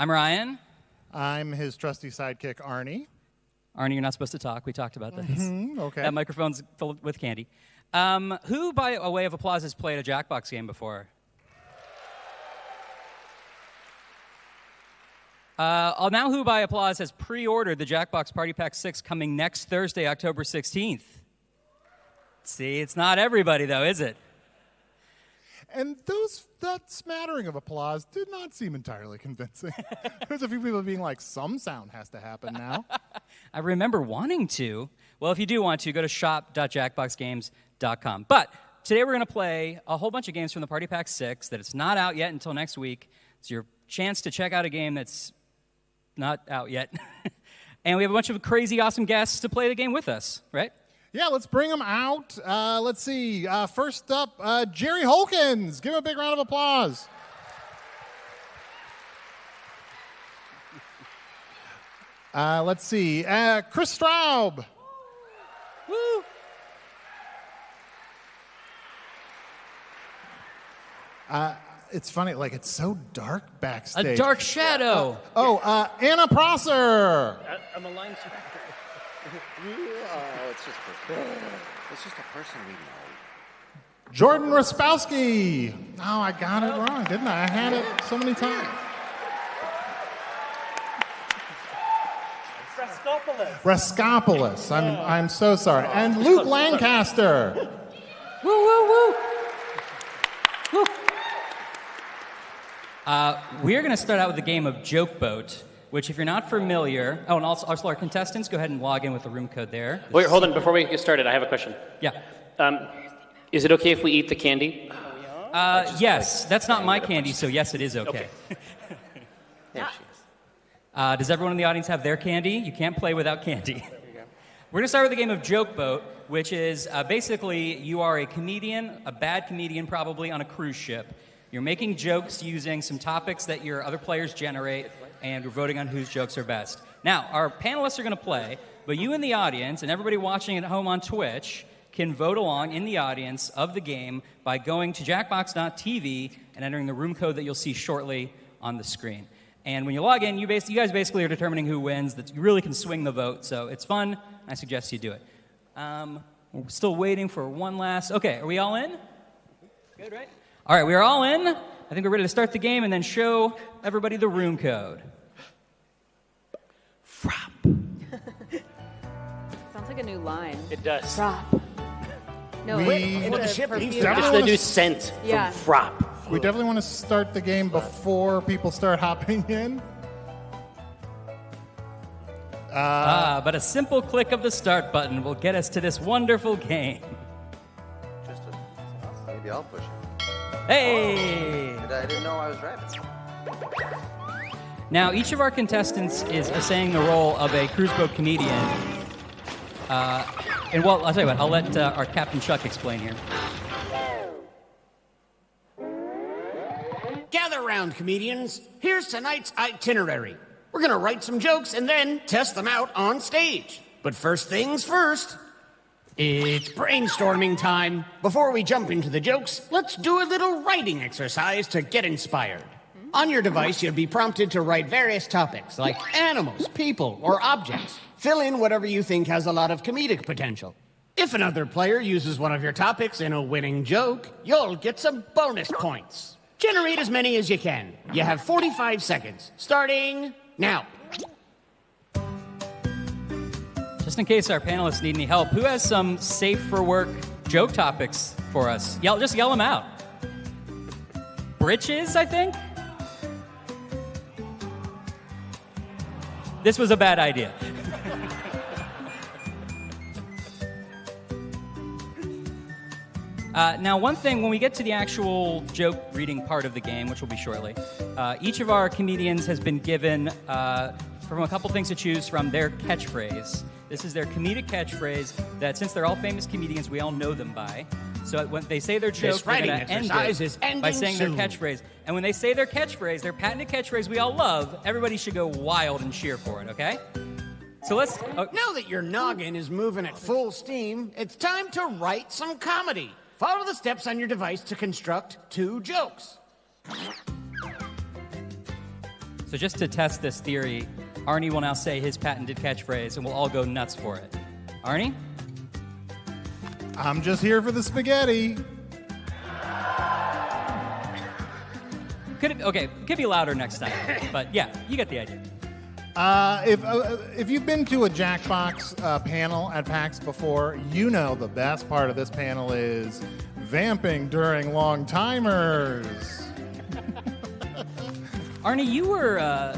I'm Ryan. I'm his trusty sidekick, Arnie. Arnie, you're not supposed to talk. We talked about this. Okay. That microphone's filled with candy. Who, by a way of applause, has played a Jackbox game before? Now who, by applause, has pre-ordered the Jackbox Party PAX 6 coming next Thursday, October 16th? See, it's not everybody, though, is it? And that smattering of applause did not seem entirely convincing. There's a few people being like, some sound has to happen now. I remember wanting to. Well, if you do want to, go to shop.jackboxgames.com. But today we're going to play a whole bunch of games from the Party PAX 6 that it's not out yet until next week. It's your chance to check out a game that's not out yet. And we have a bunch of crazy, awesome guests to play the game with us, right? Yeah, let's bring them out. Let's see. First up, Jerry Holkins. Give him a big round of applause. Let's see. Kris Straub. Woo! It's funny, like, it's so dark backstage. A dark shadow. Anna Prosser. I'm a line inspector. It's just a person we know. Jordan Raskopoulos. Oh, I got it wrong, didn't I? I had it so many times. Raskopoulos. I'm so sorry. And Luke Lancaster. Woo, woo, woo. Woo. We're going to start out with a game of Joke Boat, which, if you're not familiar... Oh, and also our contestants, go ahead and log in with the room code there. Wait, hold on. Before we get started, I have a question. Yeah. Is it okay if we eat the candy? Yes. That's not my candy, so yes, it is okay. There she is. Does everyone in the audience have their candy? You can't play without candy. We're going to start with a game of Joke Boat, which is basically you are a comedian, a bad comedian probably, on a cruise ship. You're making jokes using some topics that your other players generate, and we're voting on whose jokes are best. Now, our panelists are going to play, but you in the audience and everybody watching at home on Twitch can vote along in the audience of the game by going to jackbox.tv and entering the room code that you'll see shortly on the screen. And when you log in, you guys basically are determining who wins. That you really can swing the vote, so it's fun. I suggest you do it. We're still waiting for one last... Okay, are we all in? Good, right? All right, we are all in. I think we're ready to start the game and then show everybody the room code. Frop. Sounds like a new line. It does. Frop. No, Into the ship. perfume. It's the new scent Yeah. from Frop. We definitely want to start the game before people start hopping in. But a simple click of the start button will get us to this wonderful game. Maybe I'll push it. Hey! I didn't know I was rapping. Now, each of our contestants is saying the role of a cruise boat comedian. And well, I'll tell you what, I'll let our Captain Chuck explain here. Gather round, comedians. Here's tonight's itinerary. We're going to write some jokes and then test them out on stage. But first things first, it's brainstorming time. Before we jump into the jokes, let's do a little writing exercise to get inspired. On your device, you'll be prompted to write various topics like animals, people, or objects. Fill in whatever you think has a lot of comedic potential. If another player uses one of your topics in a winning joke, you'll get some bonus points. Generate as many as you can. You have 45 seconds, starting now. Just in case our panelists need any help, who has some safe-for-work joke topics for us? Just yell them out. Britches, I think? This was a bad idea. Now, one thing, when we get to the actual joke reading part of the game, which will be shortly, each of our comedians has been given from a couple things to choose from their catchphrase. This is their comedic catchphrase that, since they're all famous comedians, we all know them by. So when they say their joke, they're going to end it by saying their catchphrase. And when they say their catchphrase, their patented catchphrase we all love, everybody should go wild and cheer for it, okay? So let's... Now that your noggin is moving at full steam, it's time to write some comedy. Follow the steps on your device to construct 2 jokes. So just to test this theory, Arnie will now say his patented catchphrase, and we'll all go nuts for it. Arnie? I'm just here for the spaghetti. Could be louder next time. But yeah, you get the idea. If you've been to a Jackbox panel at PAX before, you know the best part of this panel is vamping during long timers. Arnie,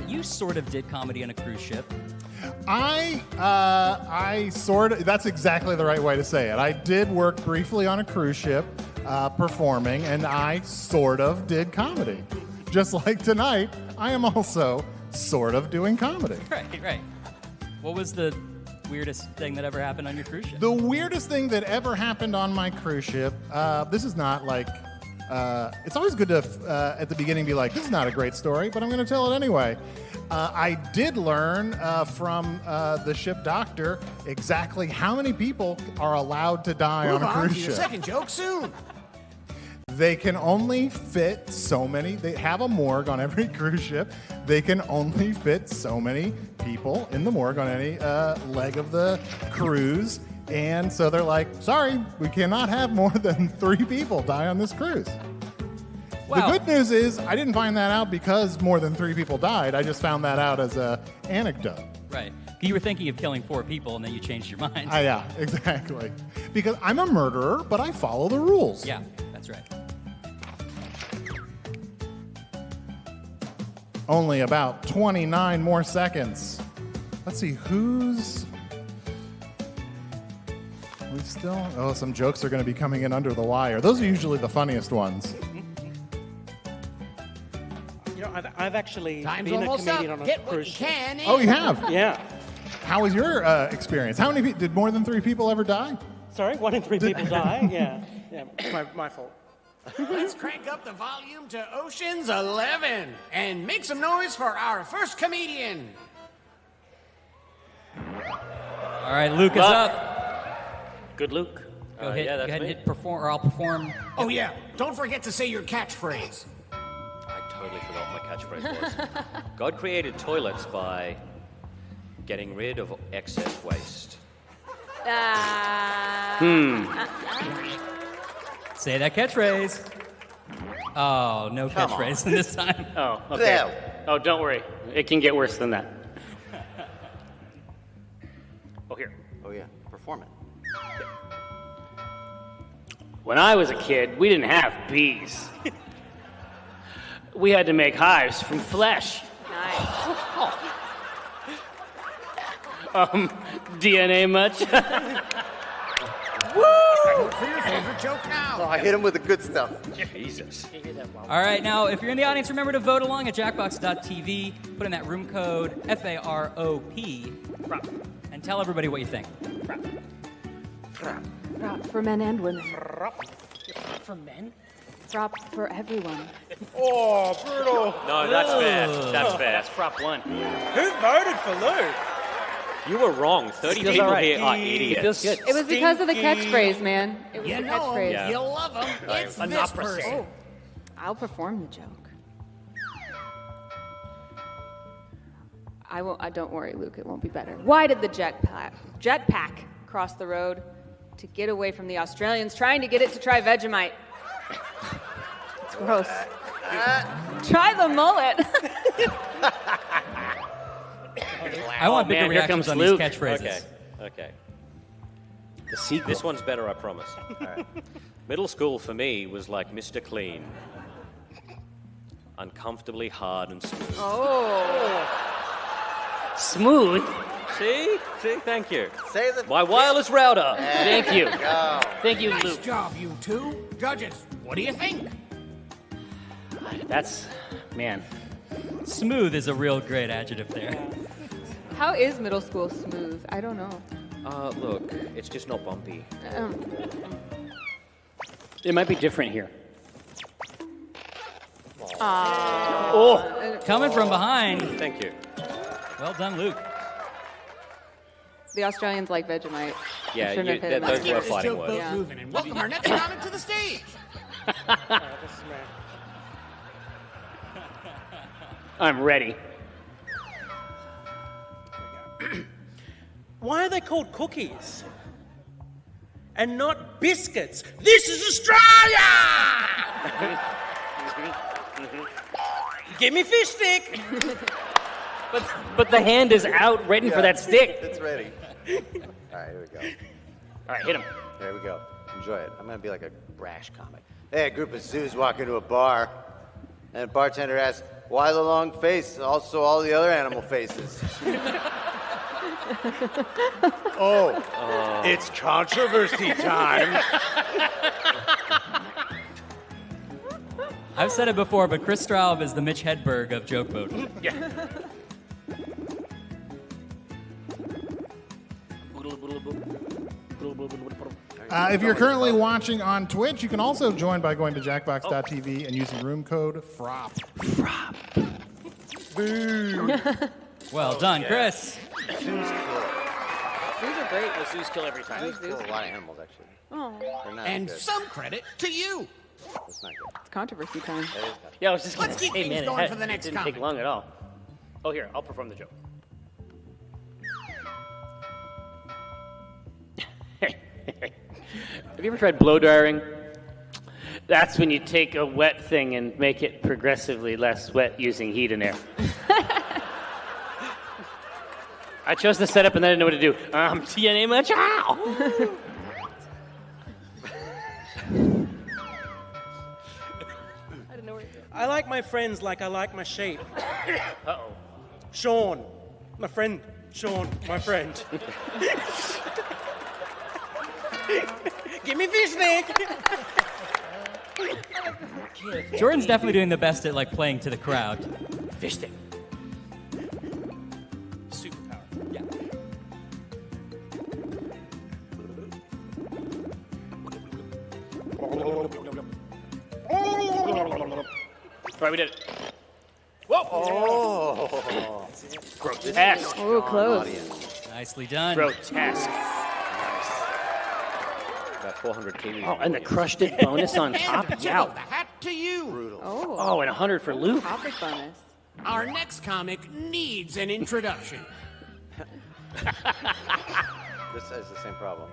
you sort of did comedy on a cruise ship. I sort of, that's exactly the right way to say it. I did work briefly on a cruise ship performing, and I sort of did comedy. Just like tonight, I am also sort of doing comedy. Right. What was the weirdest thing that ever happened on your cruise ship? The weirdest thing that ever happened on my cruise ship, this is not like, it's always good to, at the beginning, be like, this is not a great story, but I'm going to tell it anyway. I did learn from the ship doctor exactly how many people are allowed to die on a cruise to your ship. second joke soon. They can only fit so many. They have a morgue on every cruise ship. They can only fit so many people in the morgue on any leg of the cruise. And so they're like, sorry, we cannot have more than 3 people die on this cruise. Wow. The good news is I didn't find that out because more than 3 people died. I just found that out as an anecdote. Right. You were thinking of killing 4 people, and then you changed your mind. Yeah, exactly. Because I'm a murderer, but I follow the rules. Yeah, that's right. Only about 29 more seconds. Let's see, who's... We still... Oh, some jokes are going to be coming in under the wire. Those are usually the funniest ones. You know, I've actually Time's been a almost comedian up. on a Get what cruise you ship. can in. Oh, you have? Yeah. How was your experience? How many did more than 3 people ever die? Sorry, 1 in 3 people die. Yeah. It's my fault. Let's crank up the volume to Ocean's 11 and make some noise for our first comedian. All right, Luke is up. Good Luke. Go ahead, yeah, that's go ahead and me. hit perform, or I'll perform. Oh, yeah. Don't forget to say your catchphrase. I totally forgot what my catchphrase was. God created toilets by getting rid of excess waste. Say that catchphrase. Oh, no catchphrase this time. Oh, okay. Oh, don't worry. It can get worse than that. Oh, here. Oh, yeah. Perform it. When I was a kid, we didn't have bees. We had to make hives from flesh. Nice. DNA much? Vote for your favorite joke now. Oh, I hit him with the good stuff. Jesus. All right, now, if you're in the audience, remember to vote along at jackbox.tv. Put in that room code FAROP and tell everybody what you think. Prop for men and women. For men? Prop for everyone. Oh, brutal. No, that's fair. That's fair. That's prop 1. Who voted for Luke? You were wrong. 30 Feels people all right. here are idiots. It was because of the catchphrase, man. It was You the know catchphrase. him. You love him. It's this person. Oh, I'll perform the joke. I won't. Don't worry, Luke. It won't be better. Why did the jetpack cross the road? To get away from the Australians trying to get it to try Vegemite. It's gross. Try the mullet. I want bigger Man, here reactions comes on Luke. these catchphrases. Okay. The sequel. This one's better, I promise. All right. Middle school for me was like Mr. Clean. Uncomfortably hard and smooth. Smooth? See? Thank you. Say the... My wireless router. Thank you. Go. Thank you, Nice Luke. job, you two. Judges, what do you think? That's, man. Smooth is a real great adjective there. How is middle school smooth? I don't know. Look, it's just not bumpy. Um, It might be different here. Coming from behind. Thank you. Well done, Luke. the Australians like Vegemite. Yeah, Shouldn't have hit him. those Keep were this fighting joke boat words. Yeah. moving and welcome our next comic to the stage. This is me. I'm ready. Why are they called cookies? And not biscuits? This is Australia! Give me fish stick! But the hand is out, ready for that stick. It's ready. All right, here we go. All right, hit him. There we go. Enjoy it. I'm going to be like a brash comic. Hey, a group of zoos walk into a bar, and a bartender asks, why the long face? Also, all the other animal faces. It's controversy time. I've said it before, but Kris Straub is the Mitch Hedberg of Joke Boat. Yeah. If you're currently watching on Twitch, you can also join by going to jackbox.tv and using room code FROP. Well done, Kris. Zoos kill. These are great. The zoos kill every time. Zoos kill a lot of animals, actually. Oh, They're not And good. some credit to you. That's not good. it's controversy time. That is not Yeah, I was just Let's gonna keep say, things man, going it for the next didn't take comic. long at all. Oh, here, I'll perform the joke. Have you ever tried blow drying? That's when you take a wet thing and make it progressively less wet using heat and air. I chose the setup and I didn't know what to do. TNA much? I like my friends like I like my shape. Uh-oh. Sean. My friend. Sean, my friend. Give me fish stick! Jordan's definitely doing the best at like playing to the crowd. Fish stick. Superpower. Yeah. All right, we did it. Whoa! Grotesque. Oh, close. Nicely done. Grotesque. About 400 kiwis. Oh, and the crushed it bonus on top? And Yeah. the hat to you. Oh, Oh, and 100 for Luke. topic bonus. Our next comic needs an introduction. This has the same problem.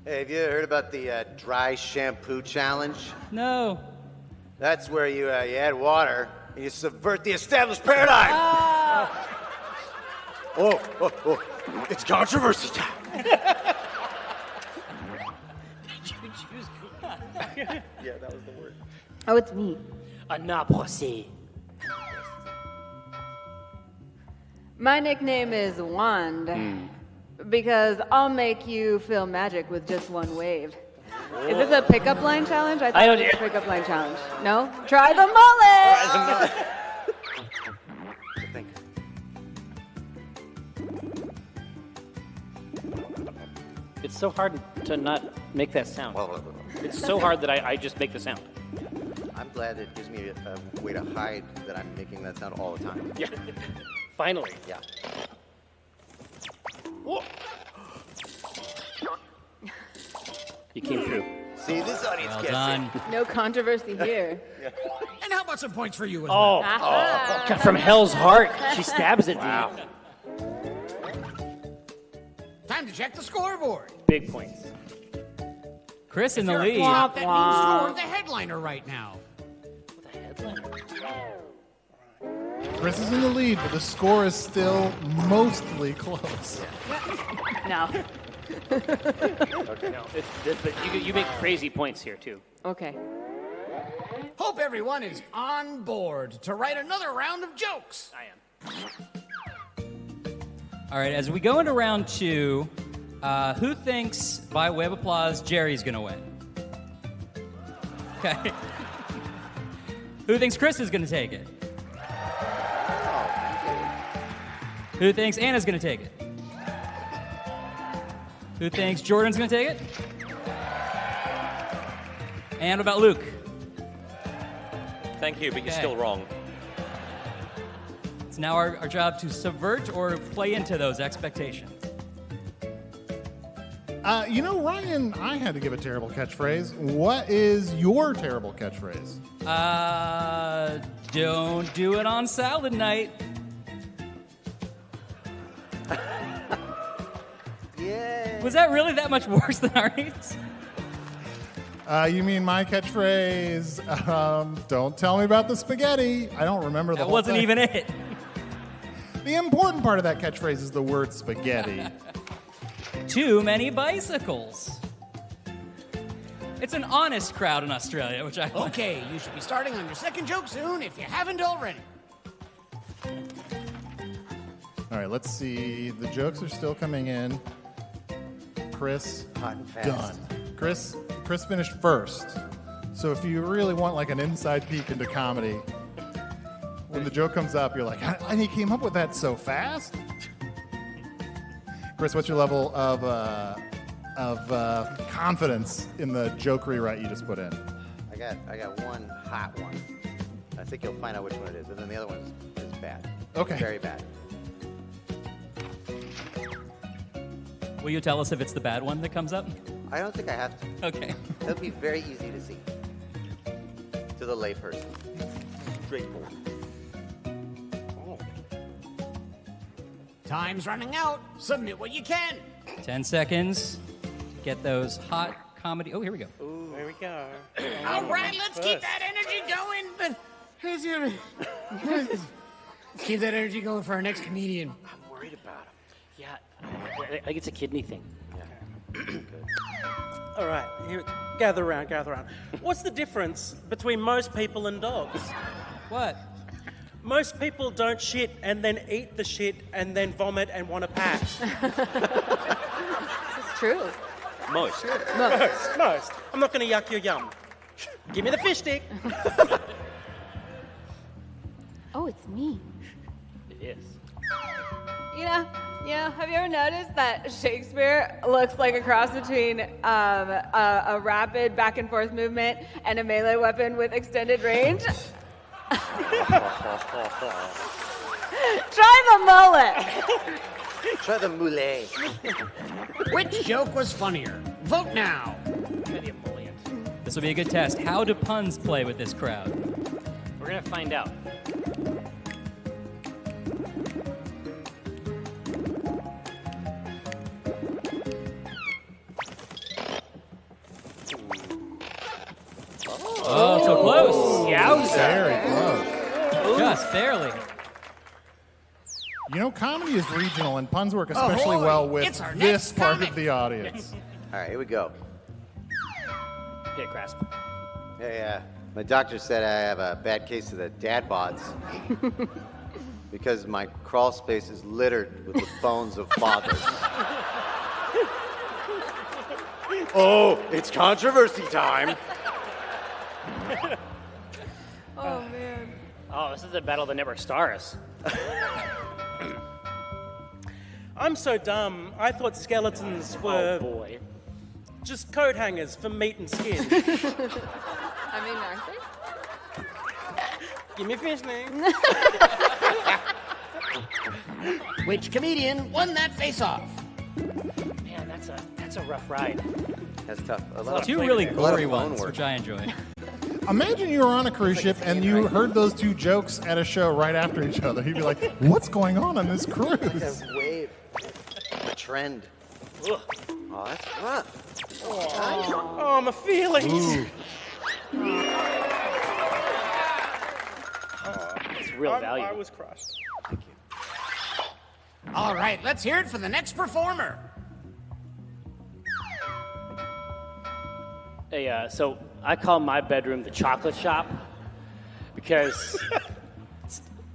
Hey, have you heard about the dry shampoo challenge? No. That's where you add water and you subvert the established paradigm. Oh, it's controversy time. Yeah, that was the word. Oh, it's me. A naprosé. My nickname is Wand because I'll make you feel magic with just one wave. Is this a pickup line challenge? I thought I don't- it was a pickup line challenge. No? Try the mullet! Think. It's so hard to not make that sound. It's so hard that I just make the sound. I'm glad it gives me a way to hide that I'm making that sound all the time. Yeah. Finally. Yeah. Whoa. You came through. See, this audience Well gets done. No controversy here. And how about some points for you as Oh, well? God, from hell's heart. She stabs at me. Time to check the scoreboard. Big points. Kris in the You're a lead. flop, that Womp means womp. you're the headliner right now. Kris is in the lead, but the score is still mostly close. No. No, but you make crazy points here, too. Okay. Hope everyone is on board to write another round of jokes. I am. All right, as we go into round two, who thinks, by way of applause, Jerry's going to win? Okay. Who thinks Kris is going to take it? Who thinks Anna's going to take it? Who thinks Jordan's going to take it? And what about Luke? Thank you, but you're Okay. still wrong. It's now our job to subvert or play into those expectations. Ryan, I had to give a terrible catchphrase. What is your terrible catchphrase? Don't do it on salad night. Yay! Was that really that much worse than Arnie's? You mean my catchphrase? Don't tell me about the spaghetti. I don't remember the That whole wasn't thing. even it. The important part of that catchphrase is the word spaghetti. Too many bicycles. It's an honest crowd in Australia, which I like. Okay, you should be starting on your second joke soon if you haven't already. All right, let's see. The jokes are still coming in. Chris, Hot and fast. done. Chris finished first. So if you really want like an inside peek into comedy, when the joke comes up, you're like, and he came up with that so fast? Chris, what's your level of confidence in the joke rewrite you just put in? I got one hot one. I think you'll find out which one it is, and then the other one is bad. Okay. Very bad. Will you tell us if it's the bad one that comes up? I don't think I have to. Okay. It'll be very easy to see. To the layperson. Straightforward. Oh. Time's running out. Submit what you can. 10 seconds. Get those hot comedy. Oh, here we go. There we go. All right, let's keep that energy going. But let's keep that energy going for our next comedian. I'm worried about him. Yeah, I think it's a kidney thing. All right, here, gather around. What's the difference between most people and dogs? What? Most people don't shit and then eat the shit and then vomit and want to pack. It's true. Most. Most. I'm not going to yuck your yum. Give me the fish stick. Oh, it's me. It is. You know, have you ever noticed that Shakespeare looks like a cross between a rapid back and forth movement and a melee weapon with extended range? Try the mullet. Try the moulet. Which joke was funnier? Vote now. Maybe a mullion. This will be a good test. How do puns play with this crowd? We're gonna find out. Oh, so close. Yowza. Very close. Just barely. You know, comedy is regional, and puns work especially Ahoy! well with It's our this next part comic. of the audience. All right, here we go. Hit grasp. Hey, my doctor said I have a bad case of the dad bods because my crawl space is littered with the bones of fathers. Oh, it's controversy time. Oh, man. Oh, this is the battle of the network stars. I'm so dumb. I thought skeletons were Oh boy. just coat hangers for meat and skin. I mean, aren't they? Give me a fish name. Which comedian won that face-off? Man, that's a rough ride. That's tough. A lot of Two flavor really there. A lot of gory bone ones, work. which I enjoy. Imagine you were on a cruise ship and you heard those two jokes at a show right after each other. You'd be like, what's going on this cruise? A wave. A trend. Ugh. Oh, that's rough. Oh, my feelings. It's real value. I was crushed. All right, let's hear it for the next performer. Hey, so I call my bedroom the chocolate shop because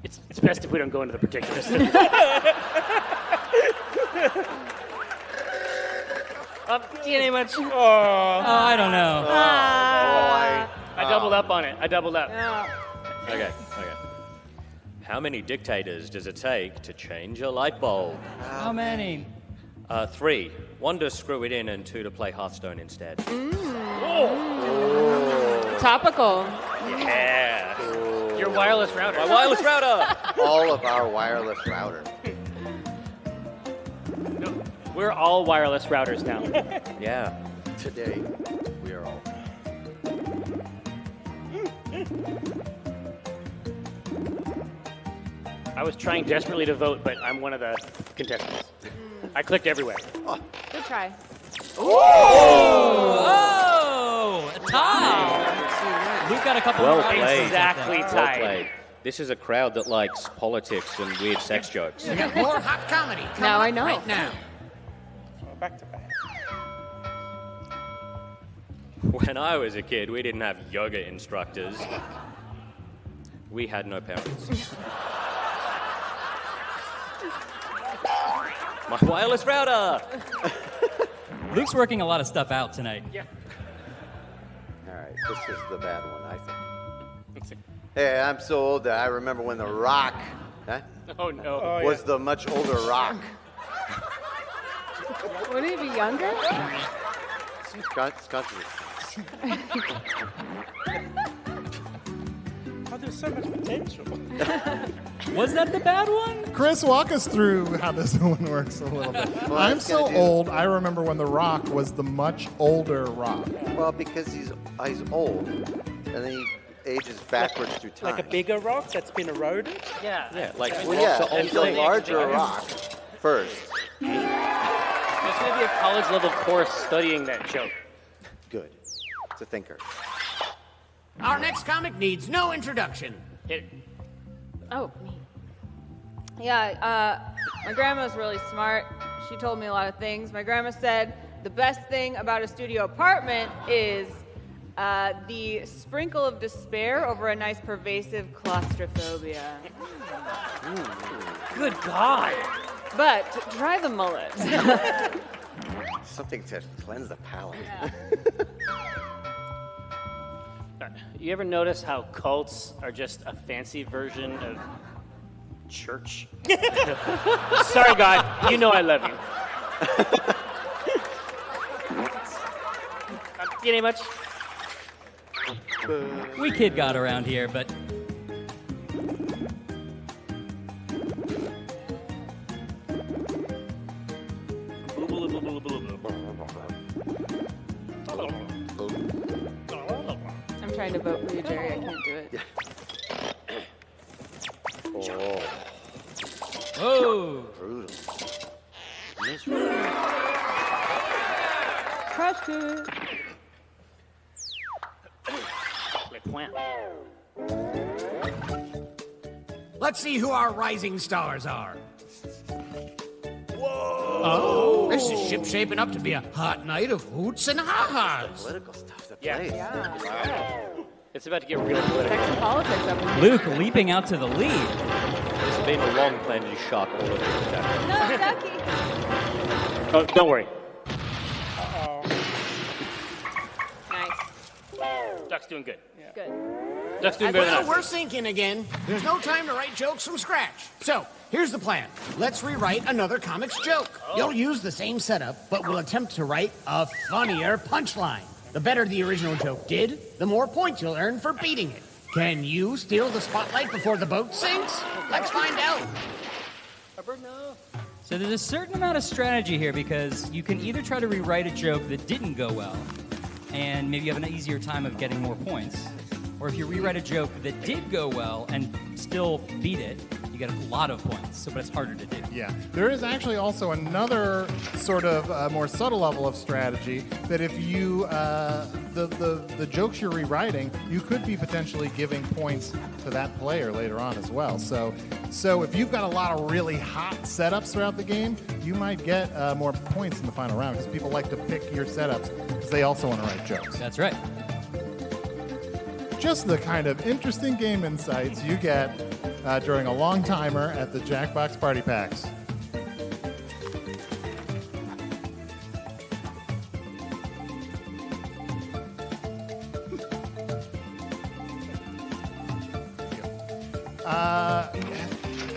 it's best if we don't go into the particulars. DNA much. Oh, I don't know. I doubled up on it. I doubled up. Okay. How many dictators does it take to change a light bulb? How many? 3. 1 to screw it in and 2 to play Hearthstone instead. Topical. Yeah. Your wireless router. My wireless router. All of our wireless router. We're all wireless routers now. Yeah. Today, we are all. I was trying desperately to vote, but I'm one of the contestants. I clicked everywhere. Oh, try. Oh, a tie. Luke got a couple Well more audience played. points, I think. Exactly Well tied. played. This is a crowd that likes politics and weird sex jokes. We got more hot comedy coming Now I up know. right now. Back to back. When I was a kid, we didn't have yoga instructors. We had no parents. My wireless router! Luke's working a lot of stuff out tonight. Yeah. All right, this is the bad one, I think. Hey, I'm so old that I remember when The Rock Oh no. was the much older Rock. Wouldn't he be younger? Oh, there's so much potential. Was that the bad one? Kris, walk us through how this one works a little bit. I'm it's so gonna do- old, I remember when The Rock was the much older Rock. Well, because he's old, and then he ages backwards through time. Like a bigger rock that's been eroded? Yeah. Yeah, like Well, yeah, lots of he's old a things. larger rock first. There's going to be a college level course studying that joke. Good. It's a thinker. Our next comic needs no introduction. Hit it. Oh, me. Yeah, my grandma's really smart. She told me a lot of things. My grandma said the best thing about a studio apartment is the sprinkle of despair over a nice pervasive claustrophobia. Good God. But try the mullet. Something to cleanse the palate. You ever notice how cults are just a fancy version of church? Sorry, God. You know I love you. Not getting much? We kid got around here, but I'm trying to vote for you, Jerry. I can't do it. oh, Brutal. Crushed it. Let's see who our rising stars are. Whoa! Oh, this is shaping up to be a hot night of hoots and ha-has. Political stuff to Yeah. play. Yeah. It's about to get real political. Sex and politics up in here. Luke leaping out to the lead. It's been a long plan to shock all of you. No, Ducky. Oh, don't worry. Nice. Duck's doing good. Good. Duck's doing better than Well, us. we're sinking again. There's no time to write jokes from scratch. So, here's the plan. Let's rewrite another comic's joke. You'll use the same setup, but we'll attempt to write a funnier punchline. The better the original joke did, the more points you'll earn for beating it. Can you steal the spotlight before the boat sinks? Let's find out. So there's a certain amount of strategy here because you can either try to rewrite a joke that didn't go well, and maybe you have an easier time of getting more points, or if you rewrite a joke that did go well and still beat it, you get a lot of points. So, but it's harder to do. Yeah, there is actually also another sort of more subtle level of strategy that if you the jokes you're rewriting, you could be potentially giving points to that player later on as well. So if you've got a lot of really hot setups throughout the game, you might get more points in the final round because people like to pick your setups because they also want to write jokes. That's right. Just the kind of interesting game insights you get during a long timer at the Jackbox Party PAX.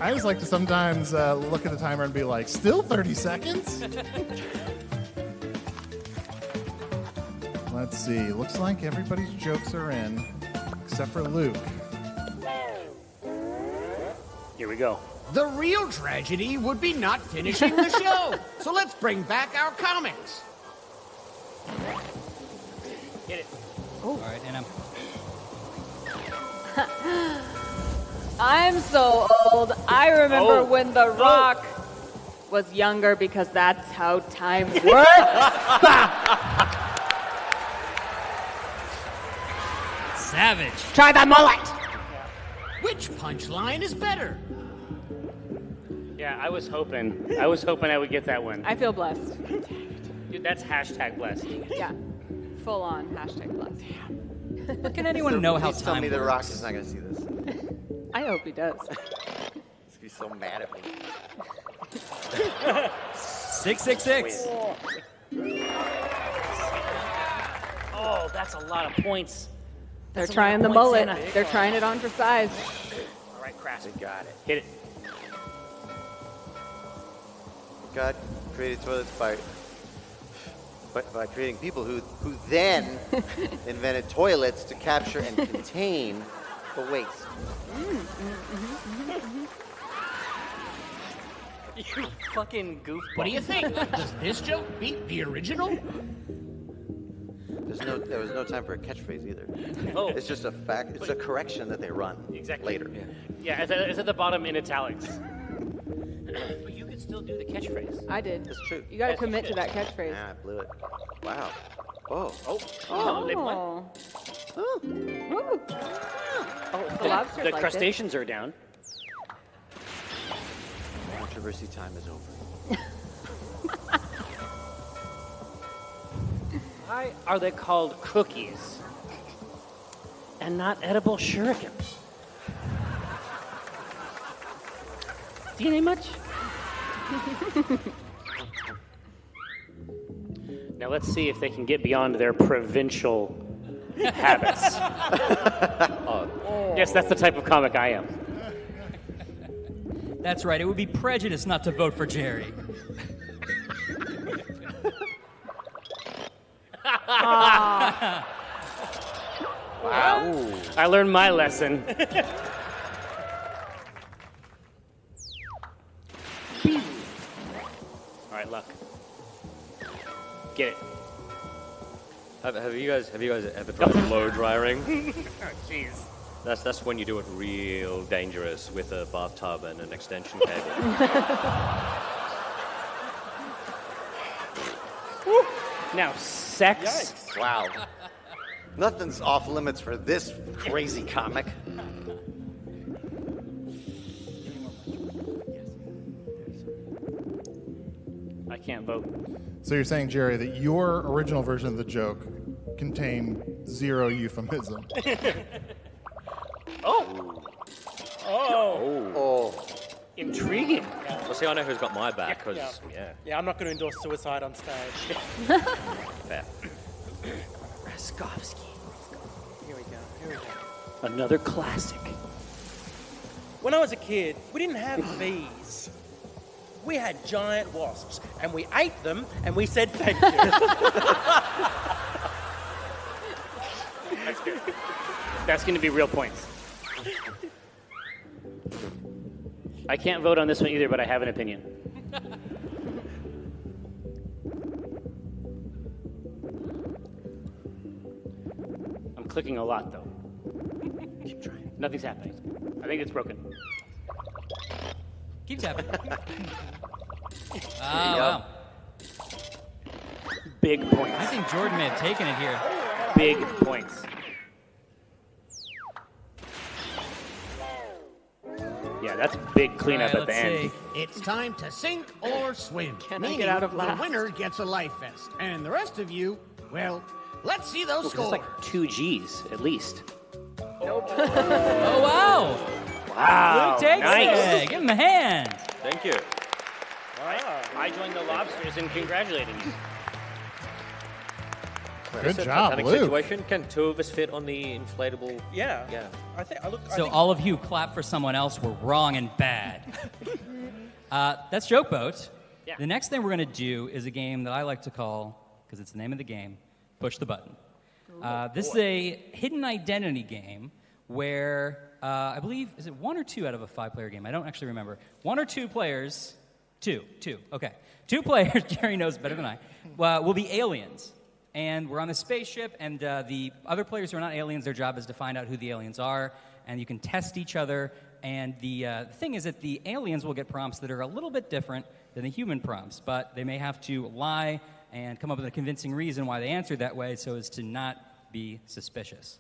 I just like to sometimes look at the timer and be like, still 30 seconds? Let's see. Looks like everybody's jokes are in, except for Luke. Here we go. The real tragedy would be not finishing the show. So let's bring back our comics. Hit it. All right, and I'm so old. I remember when The Rock was younger because that's how time works. Savage. Try the mullet. Which punchline is better? Yeah, I was hoping I would get that one. I feel blessed. Dude, that's hashtag blessed. Yeah. Full on hashtag blessed. Can anyone know how Please tell time me The works? Rock is not going to see this. I hope he does. He's going to be so mad at me. 666. Oh, that's a lot of points. They're That's a trying lot the of mullet. points, Santa. They're trying it on for size. All right, Crass. They got it. Hit it. God created toilets by creating people who then invented toilets to capture and contain the waste. You fucking goofball. What do you think? Does this joke beat the original? There was no time for a catchphrase either. Oh. It's just a fact. It's a correction that they run Exactly. later. Yeah, it's at the bottom in italics. But you could still do the catchphrase. I did. That's true. You got to Yes, you commit to should. that catchphrase. Yeah, I blew it. Wow. Oh. Oh, they won. Ooh. The lobsters The liked crustaceans are down. Controversy time is over. Why are they called cookies and not edible shurikens? DNA much? Now let's see if they can get beyond their provincial habits. Yes, that's the type of comic I am. That's right. It would be prejudice not to vote for Jerry. Wow. I learned my lesson. All right, luck. Get it. Have you guys ever tried blow drying? Oh, jeez. That's when you do it real dangerous with a bathtub and an extension cable. Now, sex. Wow. Nothing's off limits for this crazy comic. I can't vote. So you're saying, Jerry, that your original version of the joke contained zero euphemism. Oh. Intriguing. Well, see, I know who's got my back, because, Yeah, I'm not going to endorse suicide on stage. fair. Raskopoulos. Here we go. Another classic. When I was a kid, we didn't have bees. We had giant wasps, and we ate them, and we said thank you. That's good. That's going to be real points. I can't vote on this one either, but I have an opinion. I'm clicking a lot, though. Keep trying. Nothing's happening. I think it's broken. Keep tapping. Wow. Big points. I think Jordan may have taken it here. Big points. Yeah, that's big cleanup All at right, the let's end. see. It's time to sink or swim. Can I Meaning get out of the last? winner gets a life vest. And the rest of you, well, let's see those It's scores. like 2 G's at least. Oh, wow. Wow. Luke takes nice. it. Give him a hand. Thank you. I joined the lobsters in congratulating you. Good It's a job, Titanic Luke. situation. Can two of us fit on the inflatable? Yeah. Yeah. I think. So all of you clap for someone else were wrong and bad. That's Joke Boat. Yeah. The next thing we're going to do is a game that I like to call, because it's the name of the game, Push the Button. This is a hidden identity game where I believe, is it 1 or 2 out of a 5-player game? I don't actually remember. 1 or 2 players, two, okay. 2 players, Jerry knows better than I, will be aliens. And we're on the spaceship, and the other players who are not aliens, their job is to find out who the aliens are, and you can test each other. And the thing is that the aliens will get prompts that are a little bit different, than the human prompts, but they may have to lie and come up with a convincing reason why they answered that way so as to not be suspicious.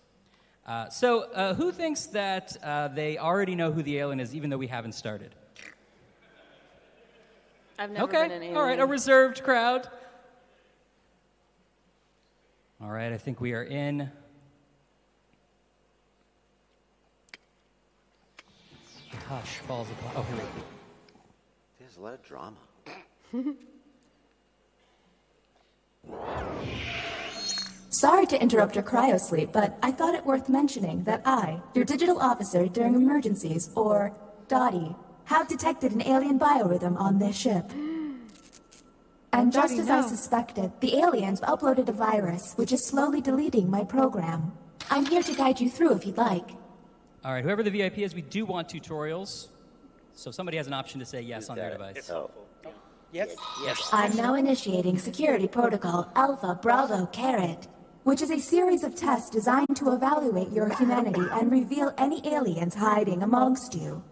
So who thinks that they already know who the alien is, even though we haven't started? I've never Okay, been an alien. all right, a reserved crowd. All right, I think we are in. Hush falls upon. Oh, here we go. There's a lot of drama. Sorry to interrupt your cryosleep, but I thought it worth mentioning that I, your digital officer during emergencies, or Dottie, have detected an alien biorhythm on this ship. And just as I suspected, the aliens uploaded a virus which is slowly deleting my program. I'm here to guide you through if you'd like. All right, whoever the VIP is, we do want tutorials. So if somebody has an option to say yes on their device. It's helpful. Yes? Yes. I'm now initiating Security Protocol Alpha Bravo Caret, which is a series of tests designed to evaluate your humanity and reveal any aliens hiding amongst you.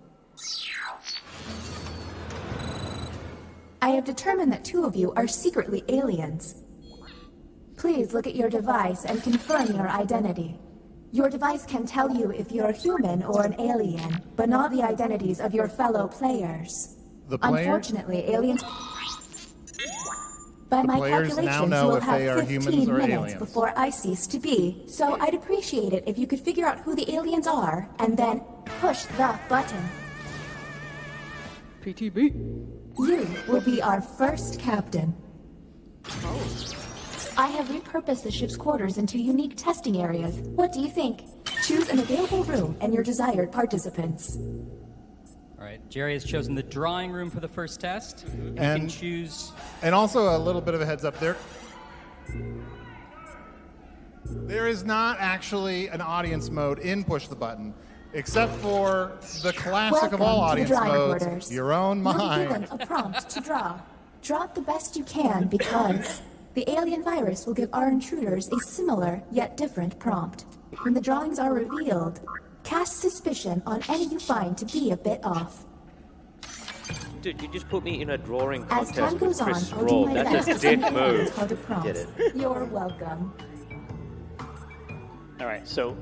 I have determined that 2 of you are secretly aliens. Please look at your device and confirm your identity. Your device can tell you if you're human or an alien, but not the identities of your fellow players. The players? Unfortunately, aliens... By my players now calculations, know you will if they have are 15 humans or minutes aliens. before I cease to be, so I'd appreciate it if you could figure out who the aliens are, and then push the button. PTB. You will be our first captain. I have repurposed the ship's quarters into unique testing areas. What do you think? Choose an available room and your desired participants. All right, Jerry has chosen the drawing room for the first test. And you can choose. And also a little bit of a heads up there. There is not actually an audience mode in Push the Button, except for the classic of all Welcome to audience the drawing modes, quarters. your own You'll be mind. given a prompt to draw. Draw it the best you can because the alien virus will give our intruders a similar yet different prompt. When the drawings are revealed, cast suspicion on any you find to be a bit off. Dude, you just put me in a drawing As time contest with goes on, Kris I'll do Straub. my That's best a to send dick the aliens move. how to prompt. Did You're welcome. All right, so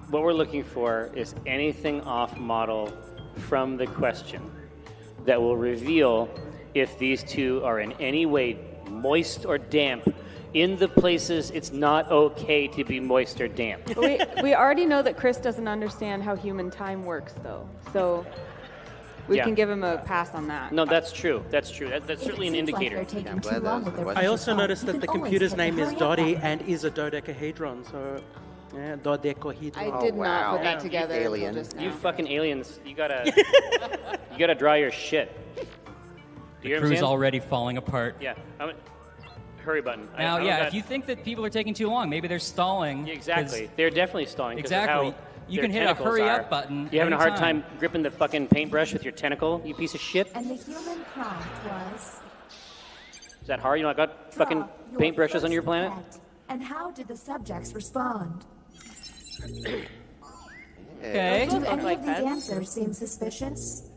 what we're looking for is anything off model from the question that will reveal if these 2 are in any way moist or damp in the places it's not okay to be moist or damp. we already know that Kris doesn't understand how human time works, though. So we Yeah. can give him a pass on that. No, that's true. That's true. That's If certainly it an seems like indicator. they're taking I'm too glad long that with their was- I precious also time, noticed you that can the always computer's hit the name is hurry up Dottie button. and is a dodecahedron, so yeah, dodecahedron. I did not put that Hey, together until alien. just now. You fucking aliens, you gotta draw your shit. Do The you crew's understand? already falling apart. Yeah. Hurry button. I Now, don't yeah, got- if you think that people are taking too long, maybe they're stalling. Yeah, 'cause- exactly. They're definitely stalling. 'cause of Exactly. how You their can hit a tentacles hurry are. up button You having a hard anytime. time gripping the fucking paintbrush with your tentacle, you piece of shit? And the human prompt was... Is that hard? You know, I got fucking draw your paintbrushes on your first planet? pet. And how did the subjects respond? Okay. Do any of these answers seem suspicious?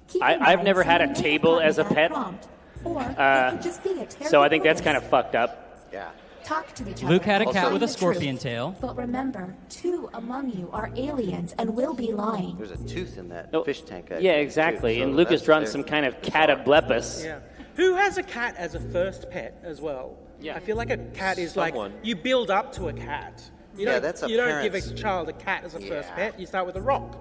Keep in I've mind never had a someone may have table gotten as a that pet. prompt, or it could just be a So I think terrible that's kind of bonus. fucked up. Yeah. Talk to each Luke other. had a cat Find with a the scorpion truth. tail. But remember, 2 among you are aliens and will be lying. There's a tooth in that Oh, fish tank. I yeah, think, exactly. too, And so Luke has that's drawn there. some kind of catoblepus. Yeah. Who has a cat as a first pet as well? Yeah. I feel like a cat is like Someone. you build up to a cat. You Yeah, don't, that's a you don't give a parent's- child a cat as a first Yeah. pet. You start with a rock.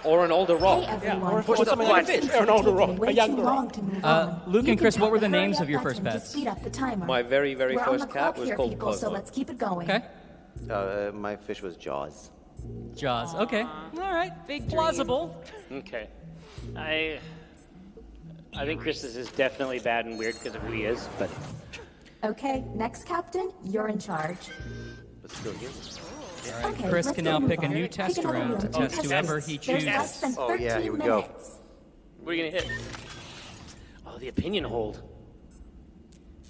Or an older rock. Hey everyone, or it's something like a taking fish, or an older rock, way a younger too rock. long to move on. Luke You and can Kris, tap what were the the hurry names up of your button first to pets? speed up the timer. My very, very We're on first the cat clock was here, called people, so Coco. let's keep it going. Okay. My fish was Jaws. Jaws. Okay. All right. Big Plausible. Okay. I think Chris's is definitely bad and weird because of who he is, but Okay, next captain, you're in charge. But still here. All right. Okay, Chris let's can go now move pick a on. new Pick test another room room to to test test whoever us. he There's chooses. less than Oh, yeah, 13 here we go. minutes. what are you gonna hit? Oh, the opinion hold.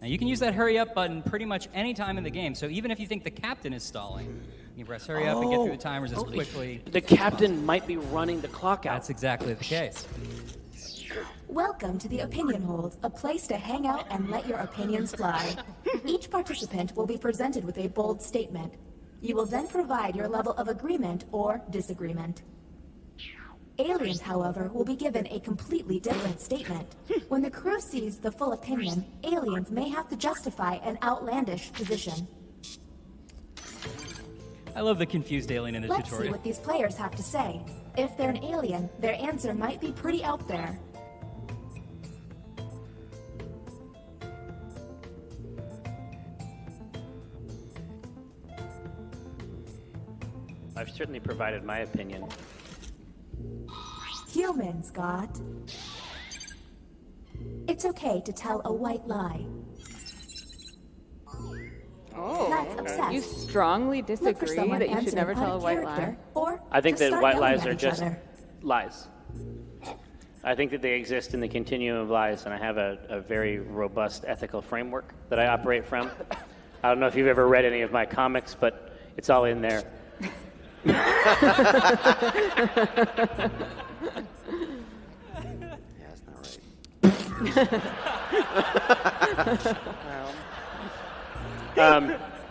Now you can use that hurry up button pretty much any time in the game. So even if you think the captain is stalling, you can press hurry up and get through the timers as quickly. The captain might be running the clock out. That's exactly the case. Welcome to the Opinion Hold, a place to hang out and let your opinions fly. Each participant will be presented with a bold statement. You will then provide your level of agreement or disagreement. Aliens, however, will be given a completely different statement. When the crew sees the full opinion, aliens may have to justify an outlandish position. I love the confused alien in a Let's see tutorial. what these players have to say. If they're an alien, their answer might be pretty out there. I've certainly provided my opinion. Humans, Scott. It's okay to tell a white lie. Oh, That's obsessed. you strongly Look for disagree someone that you should answering never out tell a of white character, lie? Or I think just that start white yelling lies at are each just other. lies. I think that they exist in the continuum of lies, and I have a very robust ethical framework that I operate from. I don't know if you've ever read any of my comics, but it's all in there. Yeah, that's not right.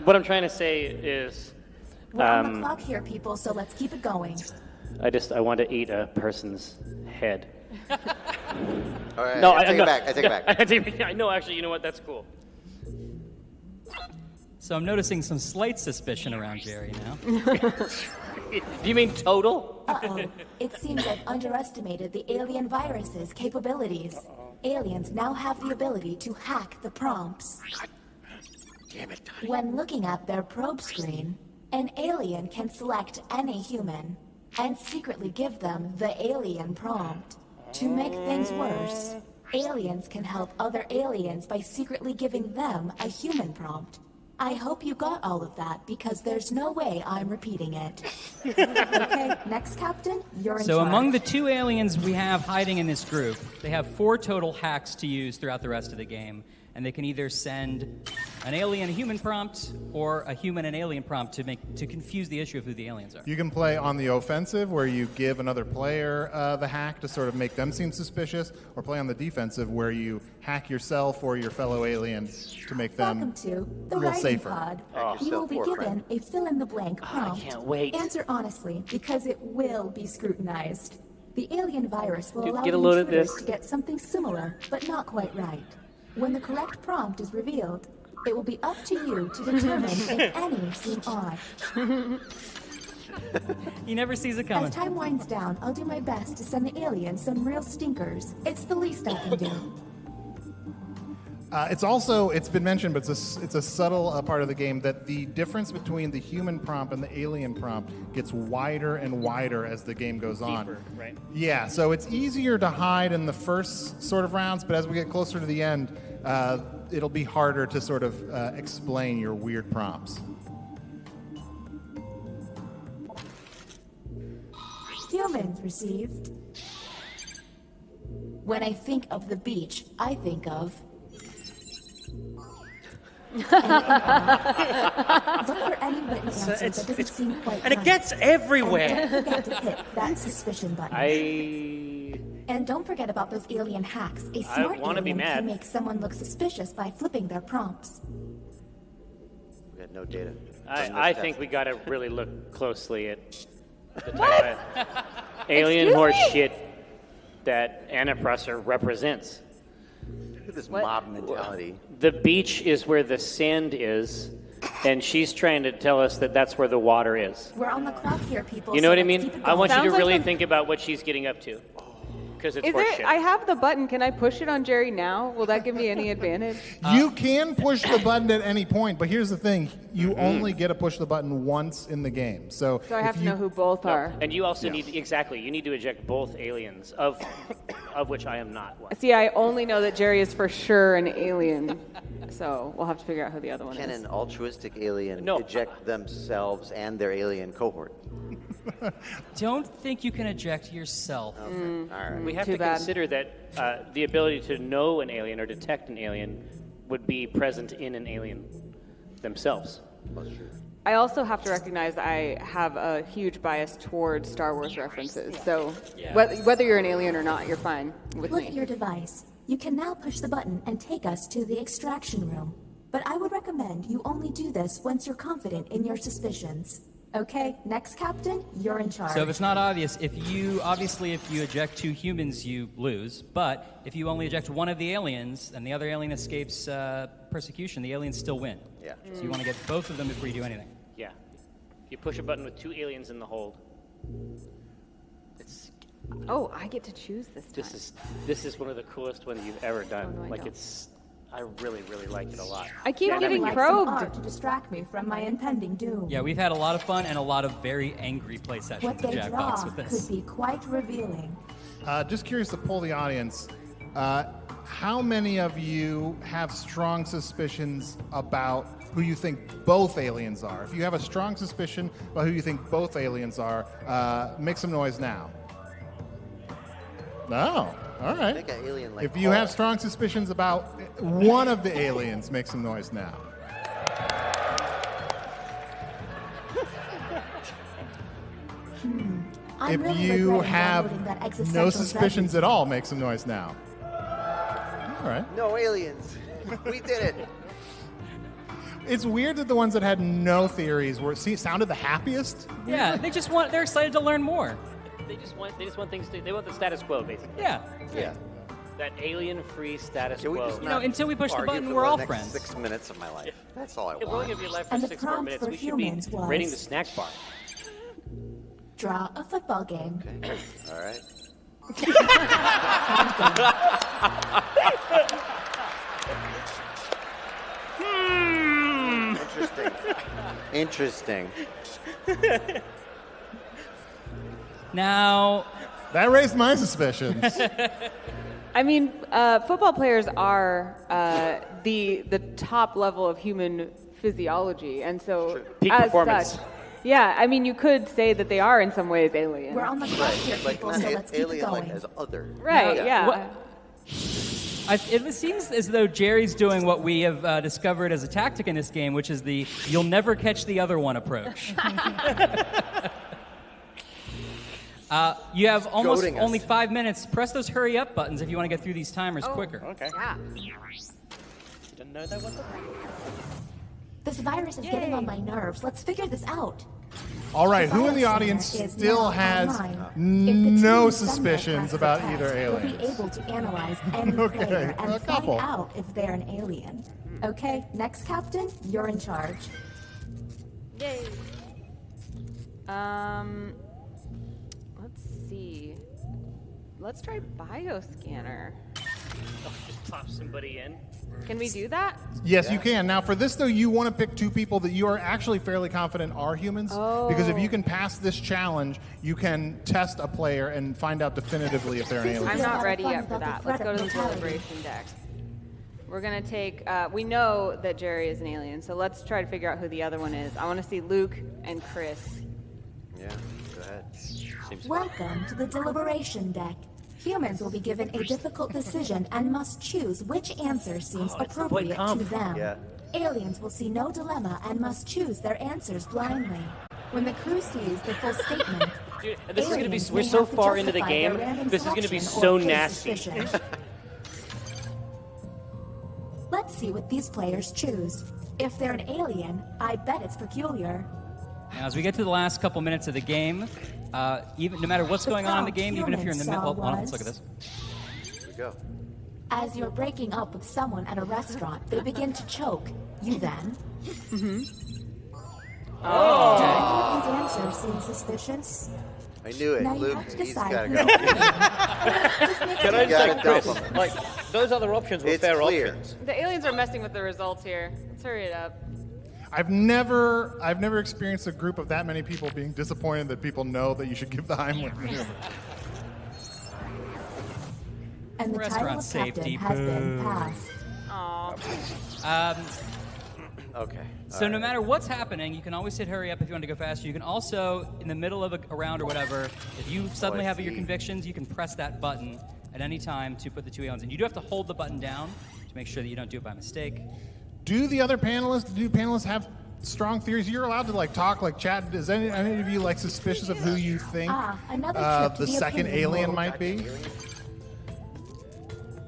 What I'm trying to say is, We're on the clock here, people, so let's keep it going. I want to eat a person's head. All right, No, I take no. it back. I take it back. I know, actually, you know what? That's cool. So I'm noticing some slight suspicion around Jerry now. Do you mean total? Uh-oh. It seems I've underestimated the alien virus's capabilities. Aliens now have the ability to hack the prompts. Damn it, Donnie. When looking at their probe screen, an alien can select any human and secretly give them the alien prompt. To make things worse, aliens can help other aliens by secretly giving them a human prompt. I hope you got all of that, because there's no way I'm repeating it. Okay, next captain, you're in So charge. among the 2 aliens we have hiding in this group, they have 4 total hacks to use throughout the rest of the game. And they can either send an alien human prompt or a human and alien prompt to confuse the issue of who the aliens are. You can play on the offensive, where you give another player the hack to sort of make them seem suspicious, or play on the defensive, where you hack yourself or your fellow alien to make them Welcome to the a little writing safer. pod. Hack You will be yourself, given a fill-in-the-blank prompt. can't wait. Answer honestly, because it will be scrutinized. The alien virus will Dude, allow get a the load of intruders this. to get something similar, but not quite right. When the correct prompt is revealed, it will be up to you to determine if any seem odd. He never sees it coming. As time winds down, I'll do my best to send the aliens some real stinkers. It's the least I can do. It's been mentioned, but it's a subtle part of the game that the difference between the human prompt and the alien prompt gets wider and wider as the game goes on. Deeper, right? Yeah, so it's easier to hide in the first sort of rounds, but as we get closer to the end, it'll be harder to sort of explain your weird prompts. Humans received. When I think of the beach, I think of. Look for any written answer that doesn't seem quite And it right. gets And everywhere. don't forget to hit that suspicion button. And don't forget about those alien hacks. A smart wanna be alien mad. can make someone look suspicious by flipping their prompts. We got no data. I think we got to really look closely at the type of alien horse shit that Anna Prosser represents. Look at this mob mentality. The beach is where the sand is, and she's trying to tell us that that's where the water is. We're on the clock here, people. You know so what I let's mean? keep it I want you Sounds to like really some- think about what she's getting up to, because it's Is horse it? shit. I have the button. Can I push it on Jerry now? Will that give me any advantage? You can push the button at any point, but here's the thing. You only get to push the button once in the game. So So I have if to you- know who both are. And you also need you need to eject both aliens, of which I am not one. See, I only know that Jerry is for sure an alien. So we'll have to figure out who the other one Can is. an altruistic alien No. eject themselves and their alien cohort? Don't think you can eject yourself. All right. We have Too to bad. consider that the ability to know an alien or detect an alien would be present in an alien themselves. I also have to recognize that I have a huge bias towards Star Wars references. So whether you're an alien or not, you're fine with Look me. at your device. You can now push the button and take us to the extraction room. But I would recommend you only do this once you're confident in your suspicions. Okay, next captain, you're in charge. So if it's not obvious, if you eject 2 humans, you lose. But if you only eject one of the aliens and the other alien escapes persecution, the aliens still win. Yeah. So you want to get both of them before you do anything. Yeah. You push a button with 2 aliens in the hold. It's Oh, I get to choose this time. this is one of the coolest ones you've ever done. Oh, no, I don't. I really, really liked it a lot. I keep I would getting like some art probed. to distract me from my impending doom. Yeah, we've had a lot of fun and a lot of very angry play What sessions they at draw Jackbox with this. could be quite revealing. Just curious to poll the audience. How many of you have strong suspicions about who you think both aliens are? If you have a strong suspicion about who you think both aliens are, make some noise now. No. All I right. think an alien like If you Paul. have strong suspicions about one of the aliens, make some noise now. I'm If really you regretting have downloading that no existential suspicions tragedy. at all, make some noise now. All right. No aliens. We did it. It's weird that the ones that had no theories sounded the happiest. Yeah, they're excited to learn more. They just want things they want the status quo, basically. Yeah. Yeah. That alien-free status Can we quo. just You know, until we push the argue button, for we're the all next friends. 6 minutes of my life. That's all I If we're only want. going to be alive for And the 6 more prompt minutes, for we should be humans was- raiding the snack bar. Draw a football game. Okay. All right. Interesting. Now, That raised my suspicions. I mean, football players are the top level of human physiology, and so Peak as performance. such, yeah. I mean, you could say that they are in some ways alien. We're on the clock here, Like people, not so let's keep it alien, like going. as other. Right? Yeah. What- it seems as though Jerry's doing what we have discovered as a tactic in this game, which is the "you'll never catch the other one" approach. You have almost Goading us. only 5 minutes. Press those hurry up buttons if you want to get through these timers quicker. Okay. Yeah. Didn't know that was This virus is getting on my nerves. Let's figure this out. All right, who in the Virus audience scanner is still now has online. If the no team suspicions sender about passes the either test, we'll aliens? be able to analyze any Okay, player a and couple. find out if they're an alien. Okay, next captain, you're in charge. Yay. Let's see. Let's try bioscanner. just pop somebody in. Can we do that? Yes, you can. Now, for this, though, you want to pick 2 people that you are actually fairly confident are humans. Because if you can pass this challenge, you can test a player and find out definitively if they're an alien. I'm not ready fun yet for about that. the Let's go to the threat of deliberation deck. We're gonna take. We know that Jerry is an alien, so let's try to figure out who the other one is. I want to see Luke and Kris. Yeah. Go ahead. Seems Welcome to the deliberation deck. Humans will be given a difficult decision and must choose which answer seems appropriate to them. Yeah. Aliens will see no dilemma and must choose their answers blindly. When the crew sees the full statement, Dude, and this is going to be, aliens we're may so have to far into the justify their game, random this is going to be selection so or case nasty. suspicion. Let's see what these players choose. If they're an alien, I bet it's peculiar. Now, as we get to the last couple minutes of the game, even no matter what's The going on in the prompt game, even if you're in the humans middle. saw Well, let's look at was- this. Here we go. As you're breaking up with someone at a restaurant, they begin to choke. You then. Oh. Do any of these answers seem suspicious? I knew it. Now you Luke, have to he's decide got to who go. Can I You gotta just say, Chris, dump 'em. like, those other options were It's fair clear. options. The aliens are messing with the results here. Let's hurry it up. I've never experienced a group of that many people being disappointed that people know that you should give the Heimlich maneuver. And the title Restaurant of safety, captain has been boo. passed. Aw. Okay. So no matter what's happening, you can always hit hurry up if you want to go faster. You can also, in the middle of a round or whatever, if you suddenly have your see. convictions, you can press that button at any time to put the 2 aliens in. You do have to hold the button down to make sure that you don't do it by mistake. Do panelists have strong theories? You're allowed to like talk, like chat. Is any of you like suspicious of who you think another trip to the the second opinion alien poll. might be?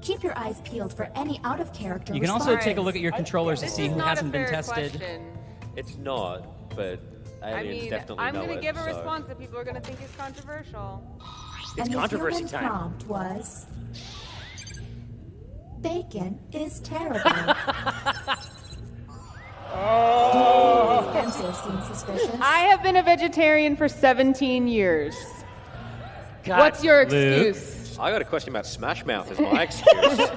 Keep your eyes peeled for any out-of-character You can also response. take a look at your controllers to This see is who not hasn't a been fair tested. question. It's not, but I aliens mean, definitely I'm know going it. to give a so- response that people are going to think is controversial. And the controversy human time. prompt was... Bacon is terrible. Oh. Answer seems suspicious. I have been a vegetarian for 17 years. God, What's your Luke? excuse? I got a question about Smash Mouth as my excuse.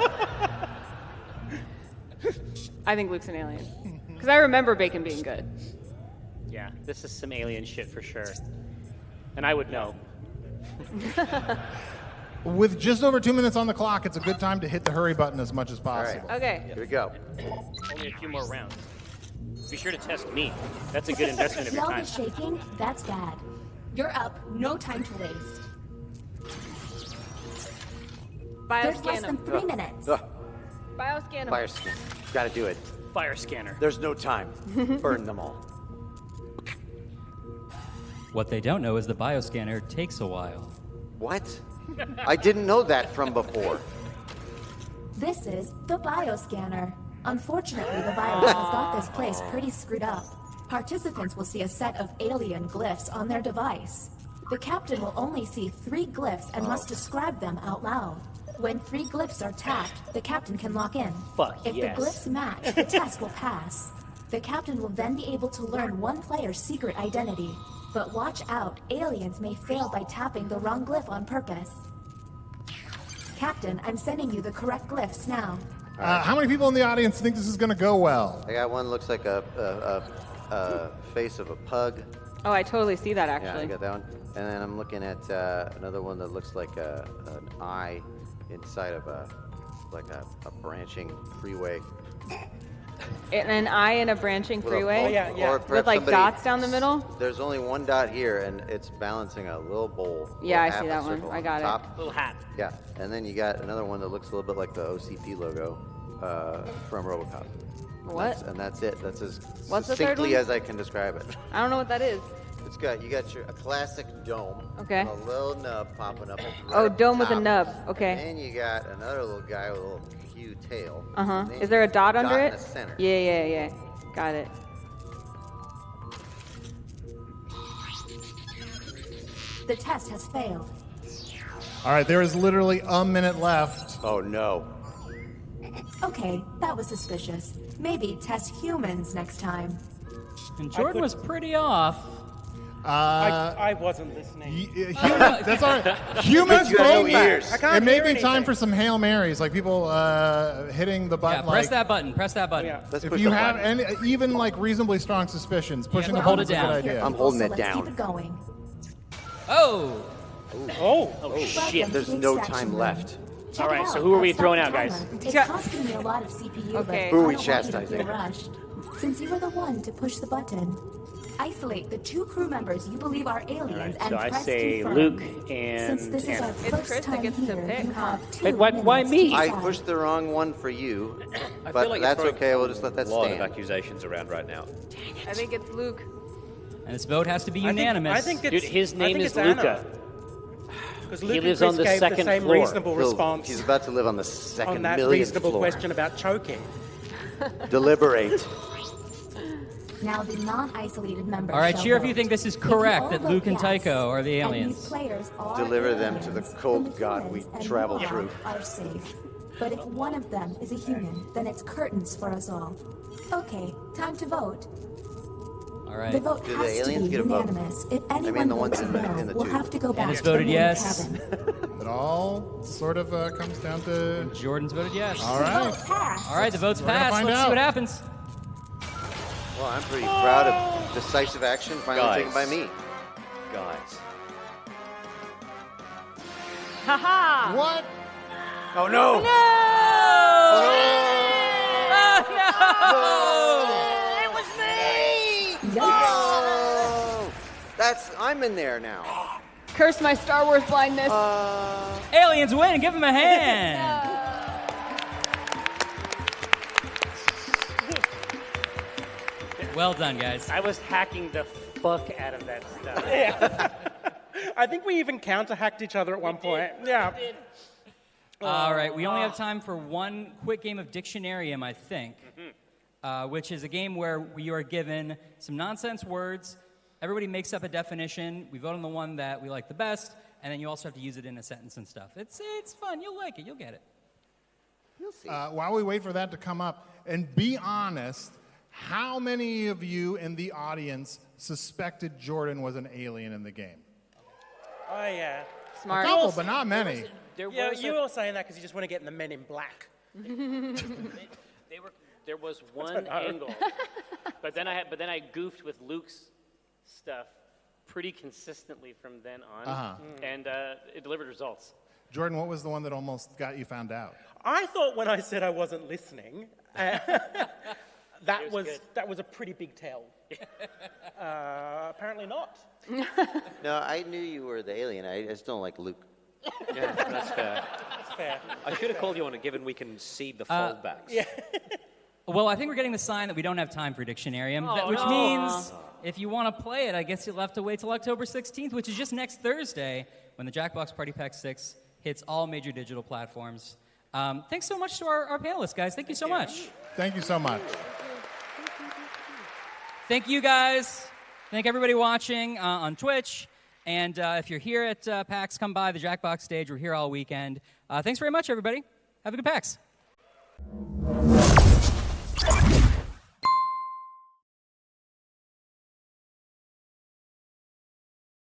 I think Luke's an alien. Because I remember bacon being good. Yeah, this is some alien shit for sure. And I would know. With just over 2 minutes on the clock, it's a good time to hit the hurry button as much as possible. Okay. Here we go. Only a few more rounds. Be sure to test me. That's a good investment of your Smell time. the shaking? That's bad. You're up. No time to waste. There's less Bioscan than them. 3 minutes. Bioscan them. Fire skin. Got to do it. Fire scanner. There's no time. Burn them all. What they don't know is the bioscanner takes a while. What? I didn't know that from before. This is the bioscanner. Unfortunately, the virus has got this place pretty screwed up. Participants will see a set of alien glyphs on their device. The captain will only see 3 glyphs and must describe them out loud. When 3 glyphs are tapped, the captain can lock in. Fuck If yes. the glyphs match, the test will pass. The captain will then be able to learn one player's secret identity. But watch out, aliens may fail by tapping the wrong glyph on purpose. Captain, I'm sending you the correct glyphs now. How many people in the audience think this is going to go well? I got one that looks like a face of a pug. Oh, I totally see that Yeah, actually. I got that one. And then I'm looking at another one that looks like an eye inside of a branching freeway. An eye in a branching With a freeway? bowl- Yeah, yeah. or With perhaps like somebody- dots down the middle? There's only one dot here, and it's balancing a little bowl. Yeah, or I half see a that one. circle I on got it. top. Little hat. Yeah, and then you got another one that looks a little bit like the OCP logo from RoboCop. What? And that's it. That's as What's the third succinctly one? as I can describe it. I don't know what that is. You got a classic dome. Okay. With a little nub popping up. Right Oh, up dome with a top. nub. Okay. And you got another little guy with a little cute tail. Uh-huh. And then Is there a dot under in it? the center. Yeah. Got it. The test has failed. All right, there is literally a minute left. Oh no. Okay, that was suspicious. Maybe test humans next time. And Jordan was pretty off. I wasn't listening. That's all right. Humans You got no phone back. ears. I can't It may hear be time anything. for some Hail Marys, like people hitting the Yeah, button. press like, that button. Press that button. Yeah. Let's if push you the have button. any, even like reasonably strong suspicions, pushing the hold button it is a down. good idea. I'm holding So it let's down. keep it going. Oh! Oh, Welcome There's to the no extraction time room. left. Check All it right, so out. who are we I've throwing stopped out, the guys? timer. It's Yeah. costing me a lot of CPU, Okay. but Who are I we don't want you to chastising? feel rushed. Since you were the one to push the button, isolate the 2 crew members you believe are aliens and So I press say confirm. Luke Since and this is our Anna. It's first Kris that time gets to here, pick, you huh? have 2 Hey, why minutes me? to I decide. pushed the wrong one for you, I but feel like you're that's throwing okay. We'll just let that a lot of stand. accusations around right now. I think it's Luke. And this vote has to be unanimous. I think it's, Dude, his I name think is it's Anna. Luca. Because He Luke and lives Kris on the gave second the same floor. reasonable response He's about to live on the on second that millionth reasonable floor. question about choking. Deliberate. Now the non-isolated members. All right, shall cheer if you vote. think this is If you correct, all that vote Luke and yes, Tycho are the and aliens. these players are Deliver them to the aliens, cold then the God humans we and travel you through. are safe. But if one of them is a human, then it's curtains for us all. Okay, time to vote. All The right. vote Do the has to aliens be get a vote? unanimous. If anyone the ones votes in the- no, in the we'll tube. have to go back Dennis to the voted main yes. cabin. It all sort of comes down to. Jordan's voted yes. All The right. vote passed. All right, the vote's We're gonna passed. find Let's out. see what happens. Well, I'm pretty proud of decisive action finally Guys. taken by me. Guys. Haha! What? Oh no! Oh, I'm in there now. Curse my Star Wars blindness. Aliens win. Give them a hand. Well done, guys. I was hacking the fuck out of that stuff. Yeah. I think we even counter-hacked each other at one point. Yeah. All right, we only have time for one quick game of Dictionarium, I think, which is a game where we are given some nonsense words. Everybody makes up a definition. We vote on the one that we like the best, and then you also have to use it in a sentence and stuff. It's fun. You'll like it. You'll get it. You'll see. While we wait for that to come up, and be honest, how many of you in the audience suspected Jordan was an alien in the game? Oh, yeah. Smart. A couple, but not many. Yeah, you were saying that because you just want to get in the Men in Black. There was one angle, but then I goofed with Luke's stuff pretty consistently from then on, and it delivered results. Jordan, what was the one that almost got you found out? I thought when I said I wasn't listening, that was a pretty big tell. Apparently not. No, I knew you were the alien. I just don't like Luke. Yeah, that's fair. That's fair. I should have called you on it, given we can see the foldbacks. Yeah. Well, I think we're getting the sign that we don't have time for Dictionarium, which means if you want to play it, I guess you'll have to wait till October 16th, which is just next Thursday, when the Jackbox Party PAX 6 hits all major digital platforms. Thanks so much to our panelists, guys. Thank you so much. Thank you so much. Thank you, guys. Thank everybody watching on Twitch. And if you're here at PAX, come by the Jackbox stage. We're here all weekend. Thanks very much, everybody. Have a good PAX.